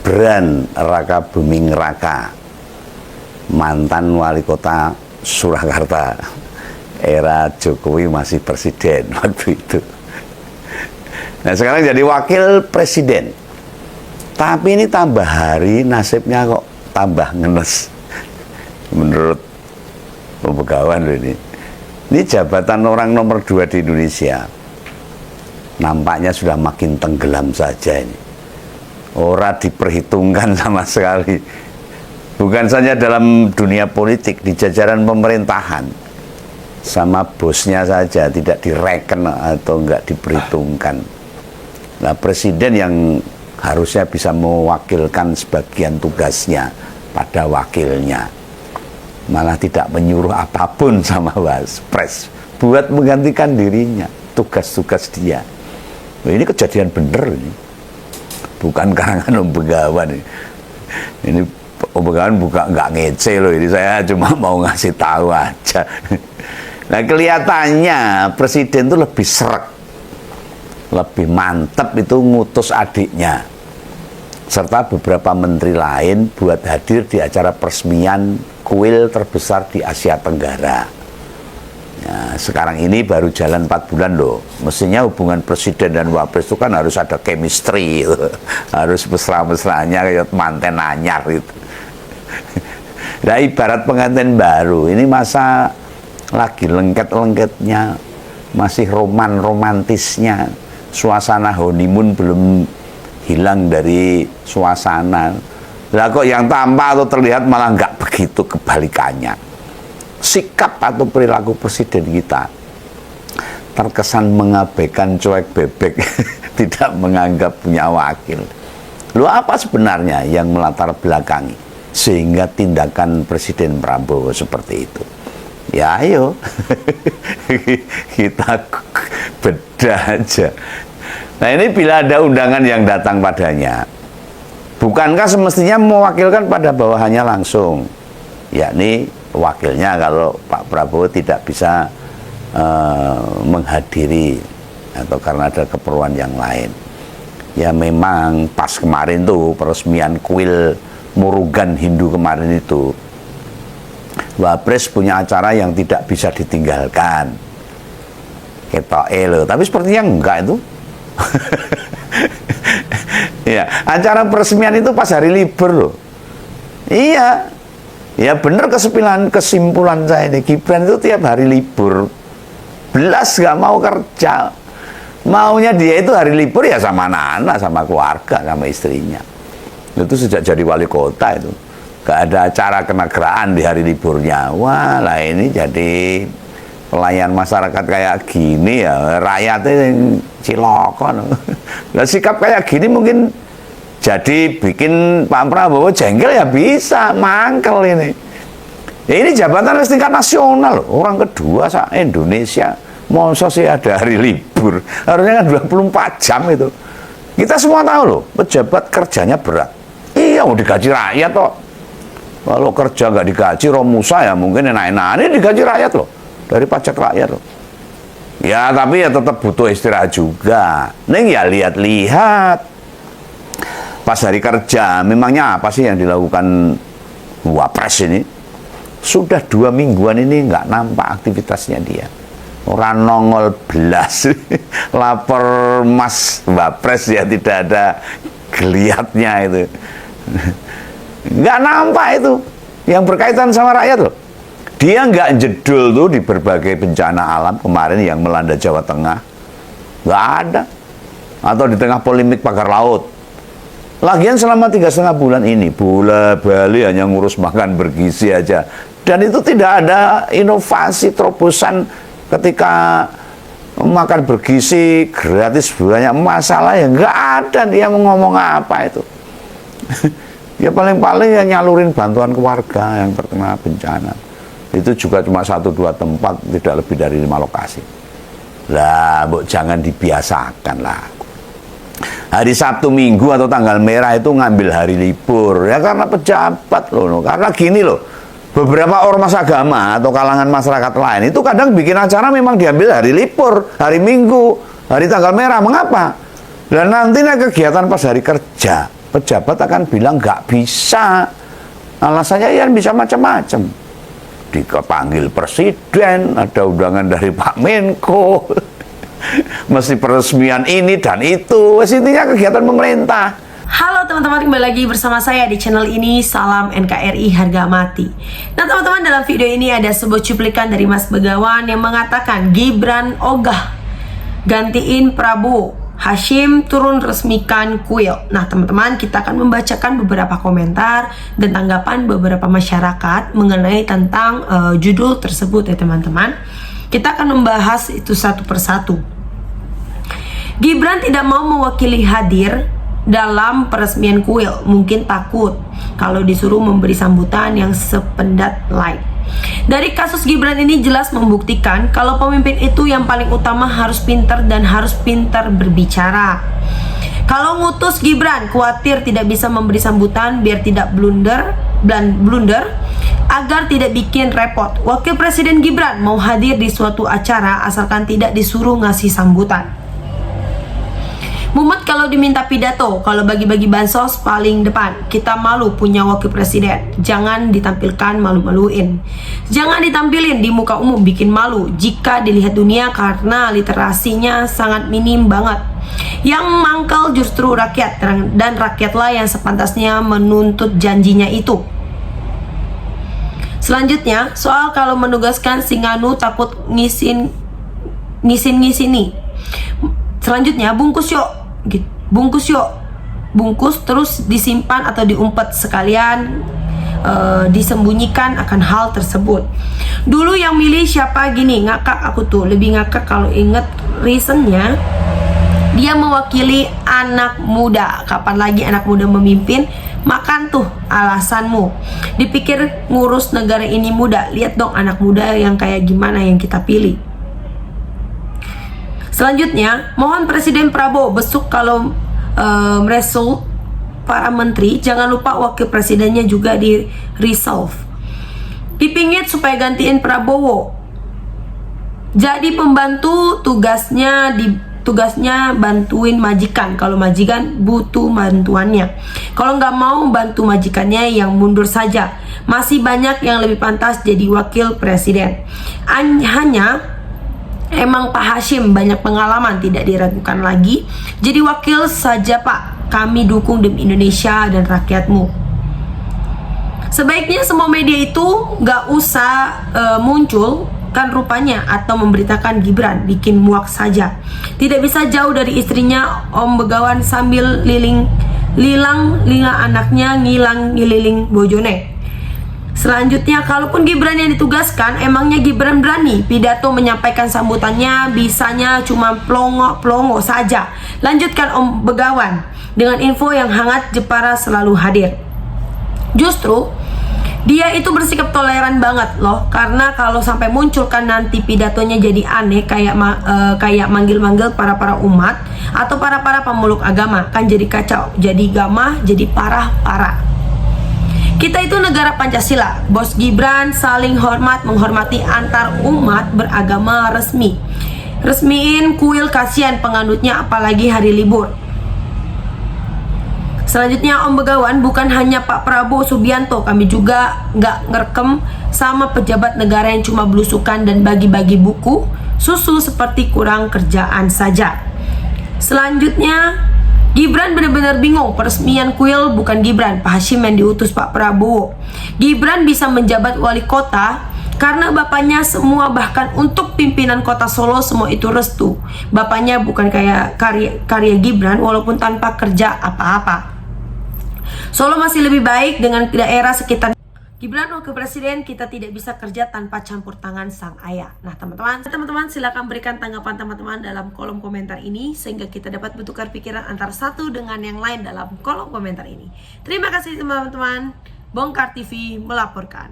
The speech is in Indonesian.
Gibran Raka Buming Raka, mantan wali kota Surakarta, era Jokowi masih presiden waktu itu. Nah sekarang jadi wakil presiden. Tapi ini tambah hari nasibnya kok tambah ngenes. Menurut pembegawan ini. Ini jabatan orang nomor 2 di Indonesia. Nampaknya sudah makin tenggelam saja ini. Ora diperhitungkan sama sekali. Bukan saja dalam dunia politik, di jajaran pemerintahan. Sama bosnya saja tidak direken atau enggak diperhitungkan. Nah, presiden yang harusnya bisa mewakilkan sebagian tugasnya pada wakilnya, malah tidak menyuruh apapun sama Waspres buat menggantikan dirinya, tugas-tugas dia. Nah, ini kejadian bener ini. Bukan karangan Om Begawan ini. Ini Om Begawan nggak ngece loh, ini saya cuma mau ngasih tahu aja. Nah, kelihatannya presiden itu lebih sreg, lebih mantep itu ngutus adiknya serta beberapa menteri lain buat hadir di acara peresmian kuil terbesar di Asia Tenggara. Nah, sekarang ini baru jalan 4 bulan loh. Mestinya hubungan presiden dan wapres itu kan harus ada chemistry gitu. Harus mesra-mesranya kayak manten anyar gitu. Nah, ibarat pengantin baru, ini masa lagi lengket-lengketnya, masih romantisnya. Suasana honeymoon belum hilang dari suasana. Lah kok yang tampak atau terlihat malah nggak begitu, kebalikannya. Sikap atau perilaku presiden kita terkesan mengabaikan, cuek bebek, tidak menganggap punya wakil. Lalu apa sebenarnya yang melatar belakangi sehingga tindakan Presiden Prabowo seperti itu? Ya ayo kita bedah aja. Nah ini bila ada undangan yang datang padanya, bukankah semestinya mewakilkan pada bawahannya langsung, yakni wakilnya kalau Pak Prabowo tidak bisa menghadiri atau karena ada keperluan yang lain. Ya memang pas kemarin tuh peresmian kuil Murugan Hindu kemarin itu, Wapres punya acara yang tidak bisa ditinggalkan. Ketoke loh, tapi sepertinya enggak itu. Ya, acara peresmian itu pas hari libur loh. Iya. Ya bener kesimpulan saya ini, Gibran itu tiap hari libur. Belas gak mau kerja. Maunya dia itu hari libur ya sama anak-anak, sama keluarga, sama istrinya. Itu sejak jadi wali kota itu. Gak ada acara kenegaraan di hari liburnya. Wah lah ini jadi pelayan masyarakat kayak gini ya, rakyatnya yang cilokon. Nah, sikap kayak gini mungkin jadi bikin Pak Prabowo jengkel ya bisa, mangkel ini. Ya ini jabatan tingkat nasional, orang kedua sa Indonesia, masa sih ada hari libur, harusnya kan 24 jam itu. Kita semua tahu loh, pejabat kerjanya berat. Iya mau digaji rakyat toh. Kalau kerja nggak digaji, Romusa ya mungkin enak-enak. Ini digaji rakyat loh, dari pajak rakyat loh. Ya tapi ya tetap butuh istirahat juga. Neng ya lihat-lihat. Pas hari kerja, memangnya apa sih yang dilakukan Wapres ini? Sudah 2 mingguan ini nggak nampak aktivitasnya dia. Orang nongol belas. Lapor Mas Wapres ya tidak ada geliatnya itu. Nggak nampak itu yang berkaitan sama rakyat loh. Dia nggak jedul tuh di berbagai bencana alam kemarin yang melanda Jawa Tengah, nggak ada. Atau di tengah polemik pagar laut. Lagian selama 3,5 bulan ini bola Bali hanya ngurus makan bergizi aja, dan itu tidak ada inovasi terobosan ketika makan bergizi gratis banyak masalah ya nggak ada. Dia mau ngomong apa itu? Ya paling-paling ya nyalurin bantuan ke warga yang terkena bencana. Itu juga cuma 1-2 tempat, tidak lebih dari 5 lokasi. Lah, jangan dibiasakan lah. Hari Sabtu Minggu atau tanggal merah itu ngambil hari libur. Ya karena pejabat loh. Karena gini loh, beberapa ormas agama atau kalangan masyarakat lain itu kadang bikin acara memang diambil hari libur, hari Minggu, hari tanggal merah. Mengapa? Dan nantinya kegiatan pas hari kerja, pejabat akan bilang nggak bisa. Alasannya ya bisa macam-macam. Dipanggil presiden, ada undangan dari Pak Menko, mesti peresmian ini dan itu. Intinya kegiatan pemerintah. Halo teman-teman, kembali lagi bersama saya di channel ini. Salam NKRI harga mati. Nah teman-teman, dalam video ini ada sebuah cuplikan dari Mas Begawan yang mengatakan Gibran ogah gantiin Prabowo, Hasyim turun resmikan kuil. Nah teman-teman, kita akan membacakan beberapa komentar dan tanggapan beberapa masyarakat mengenai tentang judul tersebut ya teman-teman. Kita akan membahas itu satu persatu. Gibran tidak mau mewakili hadir dalam peresmian kuil, mungkin takut kalau disuruh memberi sambutan yang sependat lain. Dari kasus Gibran ini jelas membuktikan kalau pemimpin itu yang paling utama harus pintar dan harus pintar berbicara. Kalau ngutus Gibran khawatir tidak bisa memberi sambutan biar tidak blunder agar tidak bikin repot. Wakil Presiden Gibran mau hadir di suatu acara asalkan tidak disuruh ngasih sambutan. Mumet kalau diminta pidato, kalau bagi-bagi bansos paling depan. Kita malu punya wakil presiden. Jangan ditampilkan malu-maluin. Jangan ditampilin di muka umum, bikin malu jika dilihat dunia karena literasinya sangat minim banget. Yang mangkal justru rakyat, dan rakyatlah yang sepantasnya menuntut janjinya itu. Selanjutnya, soal kalau menugaskan Singanu takut ngisini. Selanjutnya, bungkus terus disimpan atau diumpet sekalian disembunyikan akan hal tersebut. Dulu yang milih siapa gini, ngakak aku tuh, lebih ngakak kalau inget reasonnya dia mewakili anak muda. Kapan lagi anak muda memimpin? Makan tuh alasanmu. Dipikir ngurus negara ini mudah, lihat dong anak muda yang kayak gimana yang kita pilih. Selanjutnya, mohon Presiden Prabowo besok kalau meresul para menteri, jangan lupa wakil presidennya juga di resolve. Dipingit supaya gantiin Prabowo. Jadi pembantu tugasnya bantuin majikan. Kalau majikan butuh bantuannya. Kalau nggak mau bantu majikannya yang mundur saja. Masih banyak yang lebih pantas jadi wakil presiden. Hanya emang Pak Hasyim banyak pengalaman, tidak diragukan lagi. Jadi wakil saja Pak, kami dukung demi Indonesia dan rakyatmu. Sebaiknya semua media itu gak usah muncul kan rupanya atau memberitakan Gibran, bikin muak saja. Tidak bisa jauh dari istrinya Om Begawan sambil lilang anaknya ngililing bojone. Selanjutnya, kalaupun Gibran yang ditugaskan, emangnya Gibran berani pidato menyampaikan sambutannya, bisanya cuma plongo saja. Lanjutkan Om Begawan dengan info yang hangat, Jepara selalu hadir. Justru dia itu bersikap toleran banget loh, karena kalau sampai munculkan nanti pidatonya jadi aneh kayak manggil-manggil para umat atau para pemeluk agama, kan jadi kacau, jadi gamah, jadi parah. Kita itu negara Pancasila. Bos Gibran saling menghormati antar umat beragama resmi. Resmiin kuil, kasihan penganutnya apalagi hari libur. Selanjutnya Om Begawan, bukan hanya Pak Prabowo Subianto, kami juga nggak ngerekam sama pejabat negara yang cuma belusukan dan bagi-bagi buku susu seperti kurang kerjaan saja. Selanjutnya Gibran benar-benar bingung, peresmian kuil bukan Gibran, Pak Hasyim yang diutus Pak Prabowo. Gibran bisa menjabat wali kota karena bapaknya semua, bahkan untuk pimpinan kota Solo semua itu restu. Bapaknya bukan kayak karya Gibran walaupun tanpa kerja apa-apa. Solo masih lebih baik dengan daerah sekitar. Gibran wakil presiden, kita tidak bisa kerja tanpa campur tangan sang ayah. Nah teman-teman silakan berikan tanggapan teman-teman dalam kolom komentar ini sehingga kita dapat bertukar pikiran antara satu dengan yang lain dalam kolom komentar ini. Terima kasih teman-teman. Bongkar TV melaporkan.